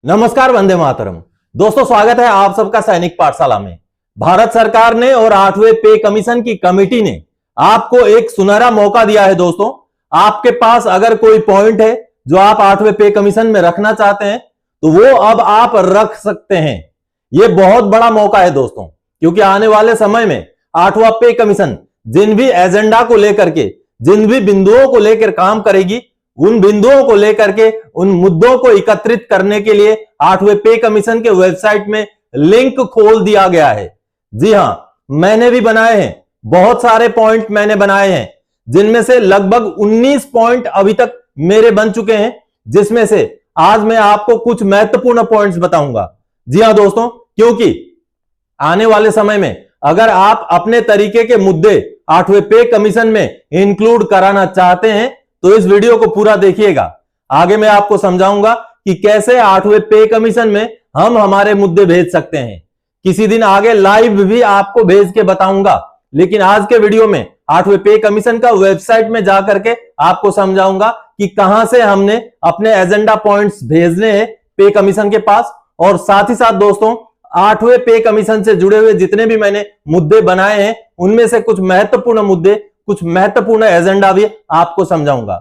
नमस्कार, वंदे मातरम। दोस्तों, स्वागत है आप सबका सैनिक पाठशाला में। भारत सरकार ने और 8वें पे कमीशन की कमेटी ने आपको एक सुनहरा मौका दिया है। दोस्तों, आपके पास अगर कोई पॉइंट है जो आप 8वें पे कमीशन में रखना चाहते हैं तो वो अब आप रख सकते हैं। ये बहुत बड़ा मौका है दोस्तों, क्योंकि आने वाले समय में 8वां पे कमीशन जिन भी एजेंडा को लेकर के, जिन भी बिंदुओं को लेकर काम करेगी, उन बिंदुओं को लेकर के, उन मुद्दों को एकत्रित करने के लिए 8वें पे कमीशन के वेबसाइट में लिंक खोल दिया गया है। जी हां, मैंने भी बनाए हैं, बहुत सारे पॉइंट मैंने बनाए हैं, जिनमें से लगभग 19 पॉइंट अभी तक मेरे बन चुके हैं, जिसमें से आज मैं आपको कुछ महत्वपूर्ण पॉइंट्स बताऊंगा। जी हां दोस्तों, क्योंकि आने वाले समय में अगर आप अपने तरीके के मुद्दे 8वें पे कमीशन में इंक्लूड कराना चाहते हैं तो इस वीडियो को पूरा देखिएगा। आगे मैं आपको समझाऊंगा कि कैसे 8वें पे कमीशन में हम हमारे मुद्दे भेज सकते हैं। किसी दिन आगे लाइव भी आपको भेज के बताऊंगा, लेकिन आज के वीडियो में 8वें पे कमीशन का वेबसाइट में जाकर के आपको समझाऊंगा कि कहां से हमने अपने एजेंडा पॉइंट्स भेजने हैं पे कमीशन के पास। और साथ ही साथ दोस्तों, 8वें पे कमीशन से जुड़े हुए जितने भी मैंने मुद्दे बनाए हैं उनमें से कुछ महत्वपूर्ण मुद्दे, कुछ महत्वपूर्ण एजेंडा भी आपको समझाऊंगा।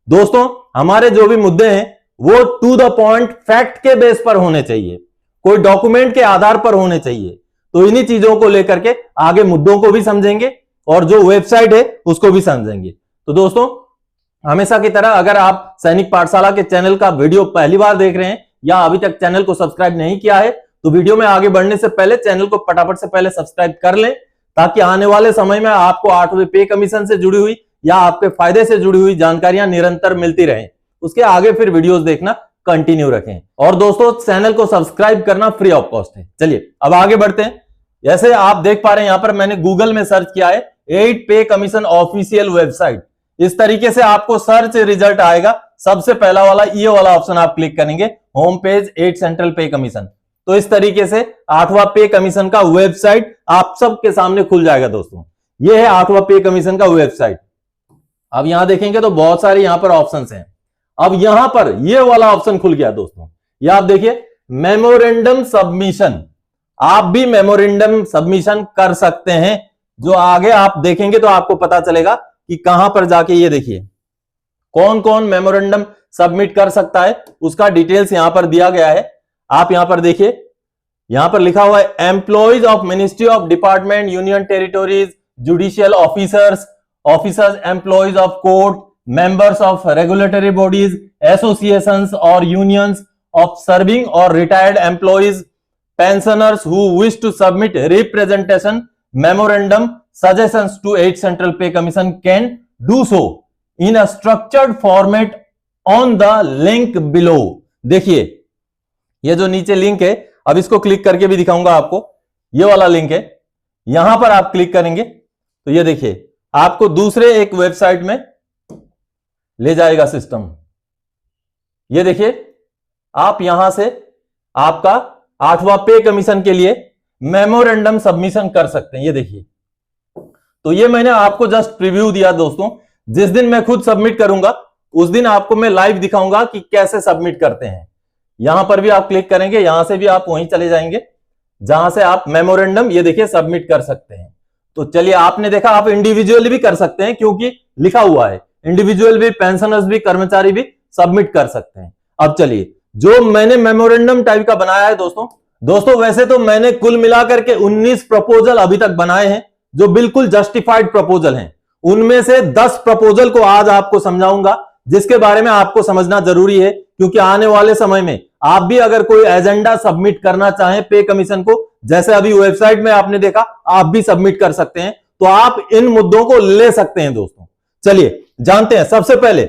दोस्तों, हमारे जो भी मुद्दे हैं वो टू द पॉइंट फैक्ट के बेस पर होने चाहिए, कोई डॉक्यूमेंट के आधार पर होने चाहिए। तो इन्हीं चीजों को लेकर के आगे मुद्दों को भी समझेंगे और जो वेबसाइट है उसको भी समझेंगे। तो दोस्तों, हमेशा की तरह अगर आप सैनिक पाठशाला के चैनल का वीडियो पहली बार देख रहे हैं या अभी तक चैनल को सब्सक्राइब नहीं किया है तो वीडियो में आगे बढ़ने से पहले चैनल को फटाफट से पहले सब्सक्राइब कर लें, ताकि आने वाले समय में आपको 8वें पे कमीशन से जुड़ी हुई या आपके फायदे से जुड़ी हुई जानकारियां निरंतर मिलती रहें। उसके आगे फिर वीडियोस देखना कंटिन्यू रखें। और दोस्तों, चैनल को सब्सक्राइब करना फ्री ऑफ कॉस्ट है। चलिए अब आगे बढ़ते हैं। जैसे आप देख पा रहे हैं, यहां पर मैंने गूगल में सर्च किया है 8 पे कमीशन ऑफिशियल वेबसाइट। इस तरीके से आपको सर्च रिजल्ट आएगा। सबसे पहला वाला ये वाला ऑप्शन आप क्लिक करेंगे, होम पेज 8 सेंट्रल पे कमीशन। तो इस तरीके से 8वां पे कमीशन का वेबसाइट आप सबके सामने खुल जाएगा। दोस्तों, ये है 8वां पे कमीशन का वेबसाइट। अब यहां देखेंगे तो बहुत सारे यहां पर ऑप्शंस हैं। अब यहां पर ये वाला ऑप्शन खुल गया दोस्तों, ये आप देखिए, मेमोरेंडम सबमिशन। आप भी मेमोरेंडम सबमिशन कर सकते हैं। जो आगे आप देखेंगे तो आपको पता चलेगा कि कहां पर जाके, ये देखिए कौन कौन मेमोरेंडम सबमिट कर सकता है, उसका डिटेल्स यहां पर दिया गया है। आप यहां पर देखिए, यहां पर लिखा हुआ है employees of ministry of department, union territories, judicial officers, employees of court, members of regulatory bodies, associations or unions of serving or retired employees, pensioners who wish to submit representation memorandum suggestions to 8 Central Pay Commission can do so in a structured format on the link below। देखिए, ये जो नीचे link है, अब इसको click करके भी दिखाऊंगा आपको। ये वाला लिंक है, यहां पर आप क्लिक करेंगे तो ये देखिए आपको दूसरे एक वेबसाइट में ले जाएगा सिस्टम। ये देखिए, आप यहां से आपका 8वां पे कमीशन के लिए मेमोरेंडम सबमिशन कर सकते हैं। ये देखिए, तो ये मैंने आपको जस्ट प्रीव्यू दिया दोस्तों। जिस दिन मैं खुद सबमिट करूंगा उस दिन आपको मैं लाइव दिखाऊंगा कि कैसे सबमिट करते हैं। यहां पर भी आप क्लिक करेंगे, यहां से भी आप वहीं चले जाएंगे जहां से आप मेमोरेंडम, ये देखिए, सबमिट कर सकते हैं। तो चलिए, आपने देखा, आप इंडिविजुअली भी कर सकते हैं क्योंकि लिखा हुआ है इंडिविजुअल भी, पेंशनर्स भी, कर्मचारी भी सबमिट कर सकते हैं। अब चलिए, जो मैंने मेमोरेंडम टाइप का बनाया है दोस्तों वैसे तो मैंने कुल मिलाकर के 19 प्रपोजल अभी तक बनाए हैं जो बिल्कुल जस्टिफाइड प्रपोजल हैं। उनमें से 10 प्रपोजल को आज आपको समझाऊंगा, जिसके बारे में आपको समझना जरूरी है, क्योंकि आने वाले समय में आप भी अगर कोई एजेंडा सबमिट करना चाहें पे कमीशन को, जैसे अभी वेबसाइट में आपने देखा, आप भी सबमिट कर सकते हैं। तो आप इन मुद्दों को ले सकते हैं दोस्तों। चलिए जानते हैं। सबसे पहले,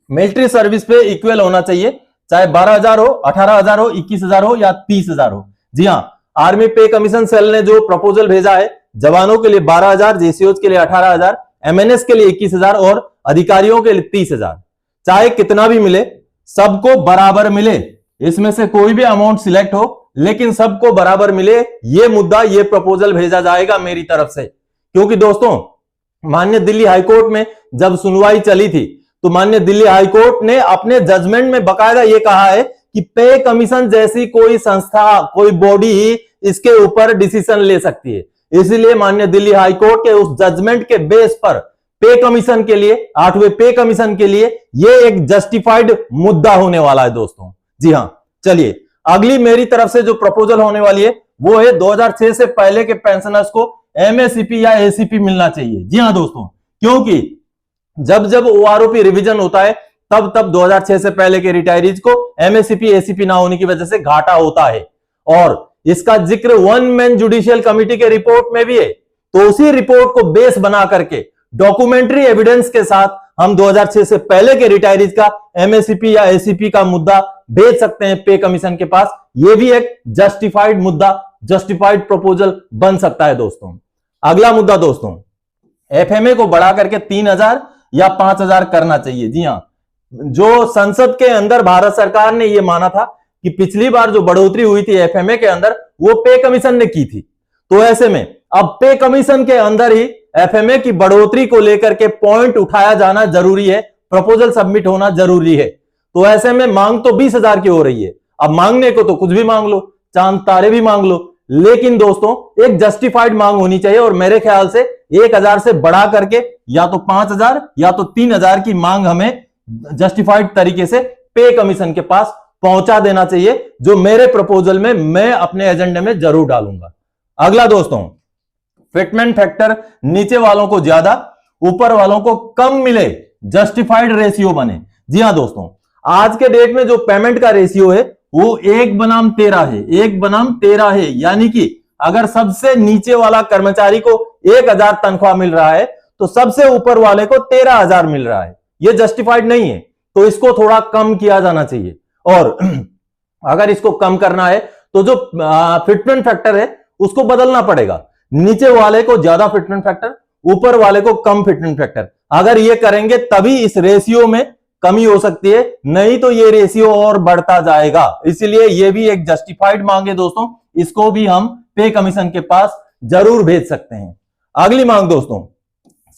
मिलिट्री सर्विस पे इक्वल होना चाहिए, चाहे 12,000 हो, 18,000 हो, 21,000 हो या 30,000 हो। जी हां, आर्मी पे कमीशन सेल ने जो प्रपोजल भेजा है, जवानों के लिए 12,000, जेसीओज के लिए 18,000, एमएनएस के लिए 21,000 और अधिकारियों के लिए 30,000। चाहे कितना भी मिले, सबको बराबर मिले, इसमें से कोई भी अमाउंट सिलेक्ट हो, लेकिन सबको बराबर मिले, ये मुद्दा, ये प्रपोजल भेजा जाएगा मेरी तरफ से। क्योंकि दोस्तों, माननीय दिल्ली हाईकोर्ट में जब सुनवाई चली थी तो माननीय दिल्ली हाईकोर्ट ने अपने जजमेंट में बकायदा यह कहा है कि कि पे कमीशन जैसी कोई संस्था, कोई बॉडी इसके ऊपर डिसीजन ले सकती है। इसलिए माननीय दिल्ली हाई कोर्ट के उस जजमेंट के बेस पर पे कमीशन के लिए, 8वें पे कमीशन के लिए ये एक जस्टिफाइड मुद्दा होने वाला है दोस्तों। जी हां, चलिए अगली मेरी तरफ से जो प्रपोजल होने वाली है वो है 2006 से पहले के पेंशनर्स को एमएससीपी या एसीपी मिलना चाहिए। जी हां दोस्तों, क्योंकि जब जब ओआरओपी रिवीजन होता है तब तब 2006 से पहले के रिटायरीज को एमएससीपी एसीपी ना होने की वजह से घाटा होता है, और इसका जिक्र वन मैन जुडिशियल कमिटी के रिपोर्ट में भी है। तो उसी रिपोर्ट को बेस बना करके डॉक्यूमेंट्री एविडेंस के साथ हम 2006 से पहले के रिटायरीज का एमएससीपी या एसीपी का मुद्दा भेज सकते हैं पे कमीशन के पास। यह भी एक जस्टिफाइड मुद्दा, जस्टिफाइड प्रपोजल बन सकता है दोस्तों। अगला मुद्दा दोस्तों, एफएमए को बढ़ा करके 3000 या 5000 करना चाहिए। जी हां, जो संसद के अंदर भारत सरकार ने यह माना था कि पिछली बार जो बढ़ोतरी हुई थी एफएमए के अंदर वो पे कमीशन ने की थी, तो ऐसे में अब पे कमीशन के अंदर ही एफएमए की बढ़ोतरी को लेकर के पॉइंट उठाया जाना जरूरी है, प्रपोजल सबमिट होना जरूरी है। तो ऐसे में मांग तो 20,000 की हो रही है। अब मांगने को तो कुछ भी मांग लो, चांद तारे भी मांग लो, लेकिन दोस्तों एक जस्टिफाइड मांग होनी चाहिए, और मेरे ख्याल से 1000 से बढ़ा करके या तो 5000 या तो 3000 की मांग हमें जस्टिफाइड तरीके से पे कमीशन के पास पहुंचा देना चाहिए, जो मेरे प्रपोजल में मैं अपने एजेंडे में जरूर डालूंगा। अगला दोस्तों, फिटमेंट फैक्टर नीचे वालों को ज्यादा, ऊपर वालों को कम मिले, जस्टिफाइड रेशियो बने। जी हां दोस्तों, आज के डेट में जो पेमेंट का रेशियो है वो 1:13 है, 1:13 है। यानी कि अगर सबसे नीचे वाला कर्मचारी को 1000 तनख्वाह मिल रहा है तो सबसे ऊपर वाले को 13,000 मिल रहा है। यह जस्टिफाइड नहीं है, तो इसको थोड़ा कम किया जाना चाहिए। और अगर इसको कम करना है तो जो फिटमेंट फैक्टर है उसको बदलना पड़ेगा, नीचे वाले को ज्यादा फिटमेंट फैक्टर, ऊपर वाले को कम फिटमेंट फैक्टर। अगर ये करेंगे तभी इस रेशियो में कमी हो सकती है, नहीं तो ये रेशियो और बढ़ता जाएगा। इसलिए ये भी एक जस्टिफाइड मांग है दोस्तों, इसको भी हम पे कमीशन के पास जरूर भेज सकते हैं। अगली मांग दोस्तों,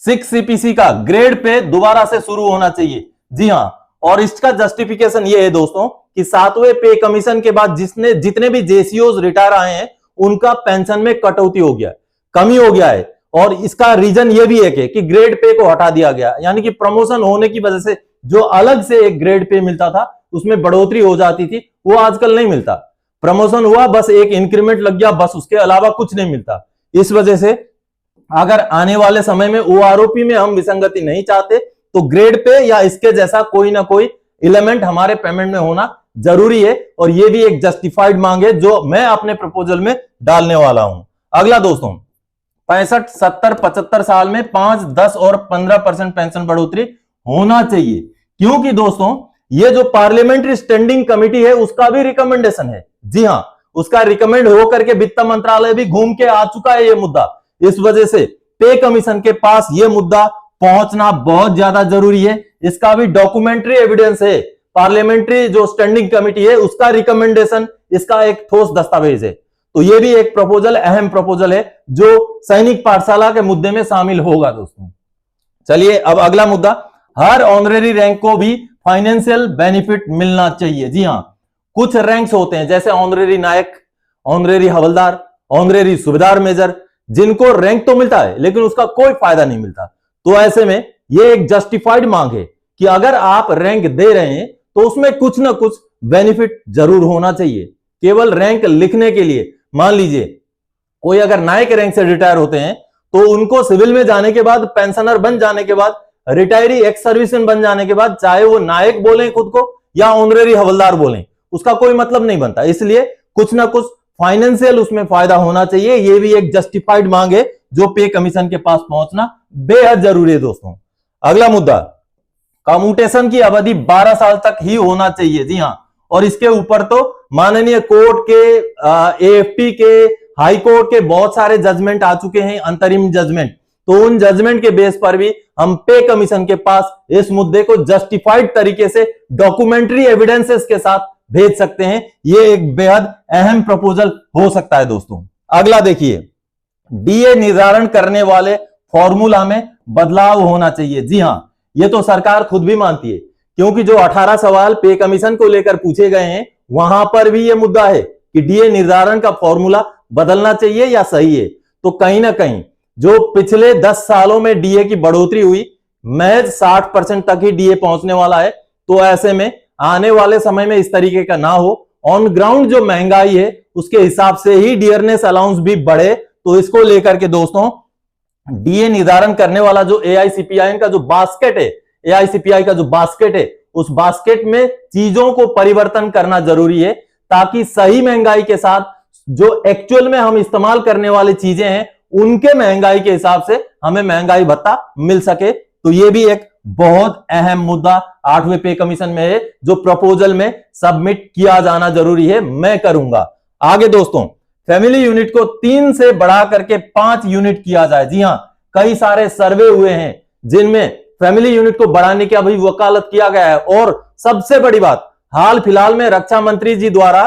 6 सीपीसी का ग्रेड पे दोबारा से शुरू होना चाहिए। जी हां, और इसका जस्टिफिकेशन ये है दोस्तों कि 7वें पे कमीशन के बाद जितने भी जेसीओज रिटायर आए हैं उनका पेंशन में कटौती हो गया, कमी हो गया है। और इसका रीजन ये भी है कि ग्रेड पे को हटा दिया गया, यानी कि प्रमोशन होने की वजह से जो अलग से एक ग्रेड पे मिलता था उसमें बढ़ोतरी हो जाती थी, वो आजकल नहीं मिलता। प्रमोशन हुआ, बस एक इंक्रीमेंट लग गया, बस उसके अलावा कुछ नहीं मिलता। इस वजह से अगर आने वाले समय में ओआरओपी में हम विसंगति नहीं चाहते तो ग्रेड पे या इसके जैसा कोई ना कोई एलिमेंट हमारे पेमेंट में होना जरूरी है, और ये भी एक जस्टिफाइड मांग है जो मैं अपने प्रपोजल में डालने वाला हूं। अगला दोस्तों, 65, 70, 75 साल में 5, 10 और 15% पेंशन बढ़ोतरी होना चाहिए, क्योंकि दोस्तों ये जो पार्लियामेंट्री स्टैंडिंग कमेटी है उसका भी रिकमेंडेशन है। जी हां, उसका रिकमेंड होकर के वित्त मंत्रालय भी घूम के आ चुका है ये मुद्दा। इस वजह से पे कमीशन के पास ये मुद्दा पहुंचना बहुत ज्यादा जरूरी है। इसका भी डॉक्यूमेंट्री एविडेंस है, पार्लियामेंट्री जो स्टैंडिंग कमेटी है उसका रिकमेंडेशन, इसका एक ठोस दस्तावेज है। तो यह भी एक प्रपोजल, अहम प्रपोजल है जो सैनिक पाठशाला के मुद्दे में शामिल होगा दोस्तों। चलिए अब अगला मुद्दा, हर ऑनरेरी रैंक को भी फाइनेंशियल बेनिफिट मिलना चाहिए। जी हां, कुछ रैंक्स होते हैं जैसे ऑनरेरी नायक, ऑनरेरी हवलदार, ऑनरेरी सूबेदार मेजर, जिनको रैंक तो मिलता है लेकिन उसका कोई फायदा नहीं मिलता। तो ऐसे में यह एक जस्टिफाइड मांग है कि अगर आप रैंक दे रहे हैं तो उसमें कुछ ना कुछ बेनिफिट जरूर होना चाहिए। केवल रैंक लिखने के लिए, मान लीजिए कोई अगर नायक रैंक से रिटायर होते हैं तो उनको सिविल में जाने के बाद, पेंशनर बन जाने के बाद, रिटायरी एक्स सर्विसमैन बन जाने के बाद, चाहे वो नायक बोलें खुद को या ऑनरेरी हवलदार बोलें, उसका कोई मतलब नहीं बनता। इसलिए कुछ ना कुछ फाइनेंशियल उसमें फायदा होना चाहिए। यह भी एक जस्टिफाइड मांग है जो पे कमीशन के पास पहुंचना बेहद जरूरी है दोस्तों। अगला मुद्दा, कम्यूटेशन की अवधि 12 साल तक ही होना चाहिए। जी हां, और इसके ऊपर तो माननीय कोर्ट के, एएफपी के, हाई कोर्ट के बहुत सारे जजमेंट आ चुके हैं, अंतरिम जजमेंट। तो उन जजमेंट के बेस पर भी हम पे कमीशन के पास इस मुद्दे को जस्टिफाइड तरीके से डॉक्यूमेंट्री एविडेंसेस के साथ भेज सकते हैं। यह एक बेहद अहम प्रपोजल हो सकता है दोस्तों। अगला देखिए, डीए निर्धारण करने वाले फॉर्मूला में बदलाव होना चाहिए। जी हां, यह तो सरकार खुद भी मानती है, क्योंकि जो 18 सवाल पे कमीशन को लेकर पूछे गए हैं वहां पर भी ये मुद्दा है कि डीए निर्धारण का फॉर्मूला बदलना चाहिए या सही है। तो कहीं ना कहीं जो पिछले 10 सालों में डीए की बढ़ोतरी हुई, महज 60% तक ही डीए पहुंचने वाला है। तो ऐसे में आने वाले समय में इस तरीके का ना हो, ऑन ग्राउंड जो महंगाई है उसके हिसाब से ही डियरनेस अलाउंस भी बढ़े। तो इसको लेकर के दोस्तों डीए निर्धारण करने वाला जो एआईसीपीआई का जो बास्केट है, एआईसीपीआई का जो बास्केट है, उस बास्केट में चीजों को परिवर्तन करना जरूरी है, ताकि सही महंगाई के साथ जो एक्चुअल में हम इस्तेमाल करने वाली चीजें हैं उनके महंगाई के हिसाब से हमें महंगाई भत्ता मिल सके। तो यह भी एक बहुत अहम मुद्दा 8वें पे कमीशन में है, जो प्रपोजल में सबमिट किया जाना जरूरी है। मैं करूंगा आगे दोस्तों, फैमिली यूनिट को 3 से बढ़ा करके 5 यूनिट किया जाए। जी हां, कई सारे सर्वे हुए हैं जिनमें फैमिली यूनिट को बढ़ाने की अभी वकालत किया गया है। और सबसे बड़ी बात, हाल फिलहाल में रक्षा मंत्री जी द्वारा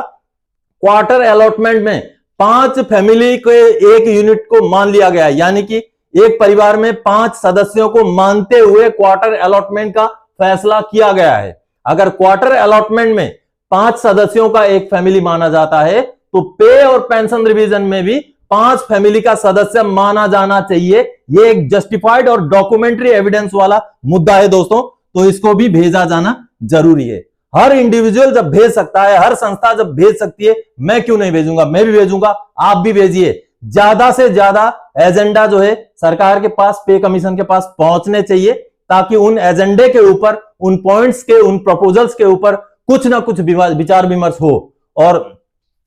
क्वार्टर अलॉटमेंट में 5 फैमिली के एक यूनिट को मान लिया गया है, यानी कि एक परिवार में 5 सदस्यों को मानते हुए क्वार्टर अलॉटमेंट का फैसला किया गया है। अगर क्वार्टर अलॉटमेंट में 5 सदस्यों का एक फैमिली माना जाता है तो पे और पेंशन रिवीजन में भी 5 फैमिली का सदस्य माना जाना चाहिए। यह एक जस्टिफाइड और डॉक्यूमेंट्री एविडेंस वाला मुद्दा है दोस्तों, तो इसको भी भेजा जाना जरूरी है। हर इंडिविजुअल जब भेज सकता है, हर संस्था जब भेज सकती है, मैं क्यों नहीं भेजूंगा? मैं भी भेजूंगा, आप भी भेजिए। ज्यादा से ज्यादा एजेंडा जो है सरकार के पास, पे कमीशन के पास पहुंचने चाहिए, ताकि उन एजेंडे के ऊपर, उन पॉइंट्स के, उन प्रपोजल्स के ऊपर कुछ ना कुछ विचार विमर्श हो। और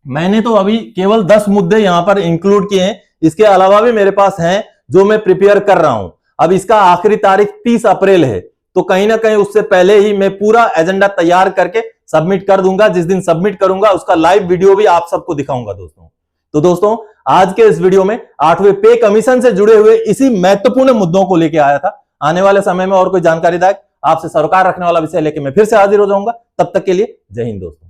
मैंने तो अभी केवल 10 मुद्दे यहां पर इंक्लूड किए हैं, इसके अलावा भी मेरे पास हैं जो मैं प्रिपेयर कर रहा हूं। अब इसका आखिरी तारीख 30 अप्रैल है, तो कहीं ना कहीं उससे पहले ही मैं पूरा एजेंडा तैयार करके सबमिट कर दूंगा। जिस दिन सबमिट करूंगा उसका लाइव वीडियो भी आप सबको दिखाऊंगा दोस्तों। तो दोस्तों आज के इस वीडियो में 8वें पे कमीशन से जुड़े हुए इसी महत्वपूर्ण मुद्दों को लेकर आया था। आने वाले समय में और कोई जानकारीदायक, आपसे सरोकार रखने वाला विषय लेके मैं फिर से हाजिर हो जाऊंगा। तब तक के लिए जय हिंद दोस्तों।